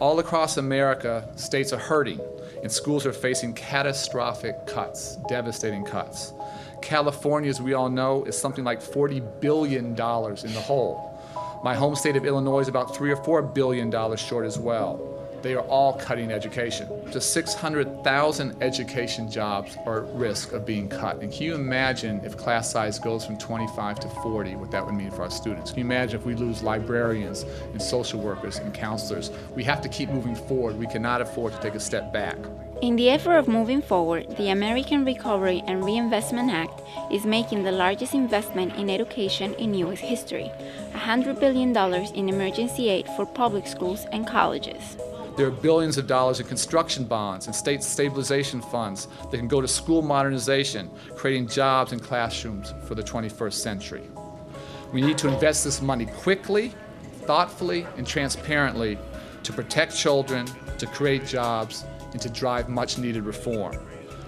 All across America, states are hurting, and schools are facing catastrophic cuts, devastating cuts. California, as we all know, is something like $40 billion in the hole. My home state of Illinois is about $3 or $4 billion short as well. They are all cutting education. Just 600,000 education jobs are at risk of being cut. And can you imagine if class size goes from 25 to 40, what that would mean for our students? Can you imagine if we lose librarians and social workers and counselors? We have to keep moving forward. We cannot afford to take a step back. In the effort of moving forward, the American Recovery and Reinvestment Act is making the largest investment in education in U.S. history, $100 billion in emergency aid for public schools and colleges. There are billions of dollars in construction bonds and state stabilization funds that can go to school modernization, creating jobs and classrooms for the 21st century. We need to invest this money quickly, thoughtfully, and transparently to protect children, to create jobs, and to drive much-needed reform.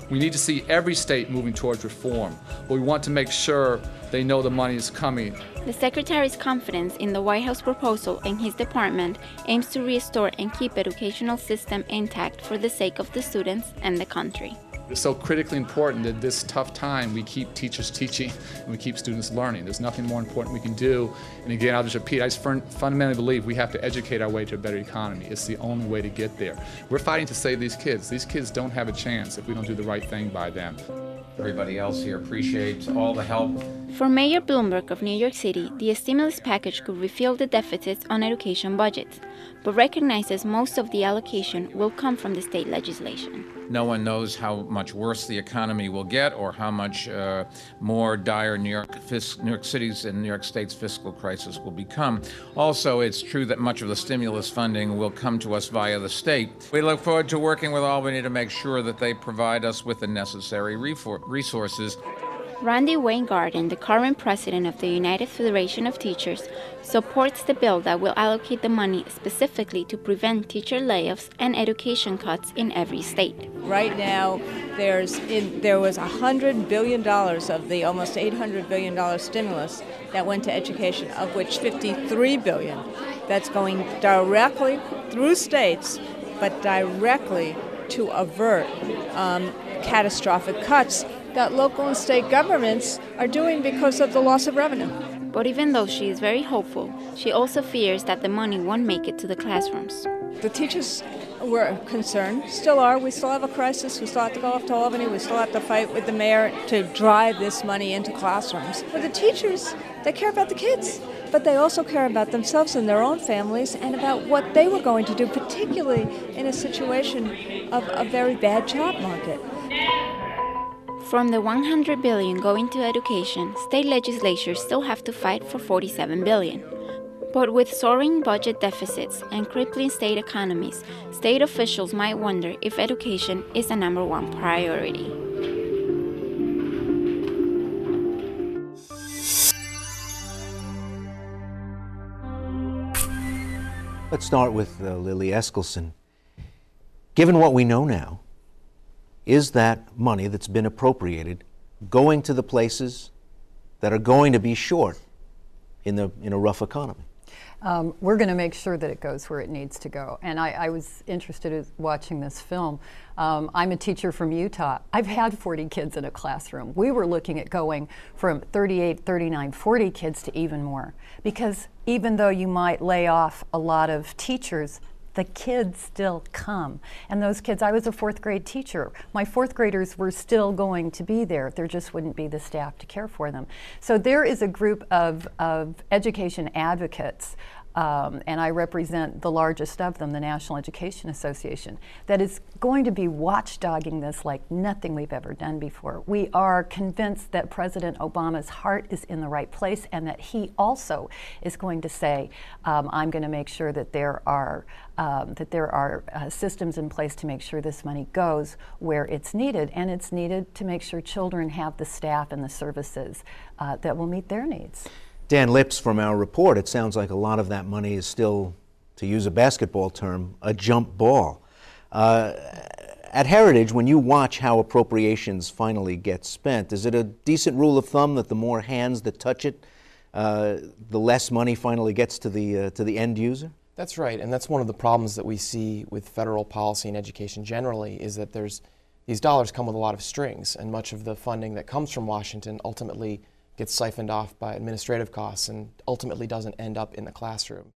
We need to see every state moving towards reform, but we want to make sure they know the money is coming. The Secretary's confidence in the White House proposal and his department aims to restore and keep educational system intact for the sake of the students and the country. It's so critically important that this tough time we keep teachers teaching and we keep students learning. There's nothing more important we can do. And again, I'll just repeat, I just fundamentally believe we have to educate our way to a better economy. It's the only way to get there. We're fighting to save these kids. These kids don't have a chance if we don't do the right thing by them. Everybody else here appreciates all the help. For Mayor Bloomberg of New York City, the stimulus package could refill the deficits on education budgets, but recognizes most of the allocation will come from the state legislation. No one knows how much worse the economy will get or how much more dire New York City's and New York State's fiscal crisis will become. Also, it's true that much of the stimulus funding will come to us via the state. We look forward to working with Albany to make sure that they provide us with the necessary resources. Randy Weingarten, the current president of the United Federation of Teachers, supports the bill that will allocate the money specifically to prevent teacher layoffs and education cuts in every state. Right now, there was $100 billion of the almost $800 billion stimulus that went to education, of which $53 billion that's going directly through states, but directly to avert catastrophic cuts that local and state governments are doing because of the loss of revenue. But even though she is very hopeful, she also fears that the money won't make it to the classrooms. The teachers were concerned, still are. We still have a crisis. We still have to go off to Albany. We still have to fight with the mayor to drive this money into classrooms. For the teachers, they care about the kids, but they also care about themselves and their own families and about what they were going to do, particularly in a situation of a very bad job market. From the $100 billion going to education, state legislatures still have to fight for $47 billion. But with soaring budget deficits and crippling state economies, state officials might wonder if education is the #1 priority. Let's start with Lily Eskelsen. Given what we know now, is that money that's been appropriated going to the places that are going to be short in a rough economy? We're going to make sure that it goes where it needs to go. And I was interested in watching this film. I'm a teacher from Utah. I've had 40 kids in a classroom. We were looking at going from 38, 39, 40 kids to even more. Because even though you might lay off a lot of teachers, the kids still come. And those kids, I was a 4th grade teacher. My 4th graders were still going to be there. There just wouldn't be the staff to care for them. So there is a group of education advocates, and I represent the largest of them, the National Education Association, that is going to be watchdogging this like nothing we've ever done before. We are convinced that President Obama's heart is in the right place and that he also is going to say, I'm going to make sure that there are systems in place to make sure this money goes where it's needed, and it's needed to make sure children have the staff and the services that will meet their needs. Dan Lips, from our report, it sounds like a lot of that money is still, to use a basketball term, a jump ball. At Heritage, when you watch how appropriations finally get spent, is it a decent rule of thumb that the more hands that touch it, the less money finally gets to the end user? That's right, and that's one of the problems that we see with federal policy and education generally, is that these dollars come with a lot of strings, and much of the funding that comes from Washington ultimately gets siphoned off by administrative costs and ultimately doesn't end up in the classroom.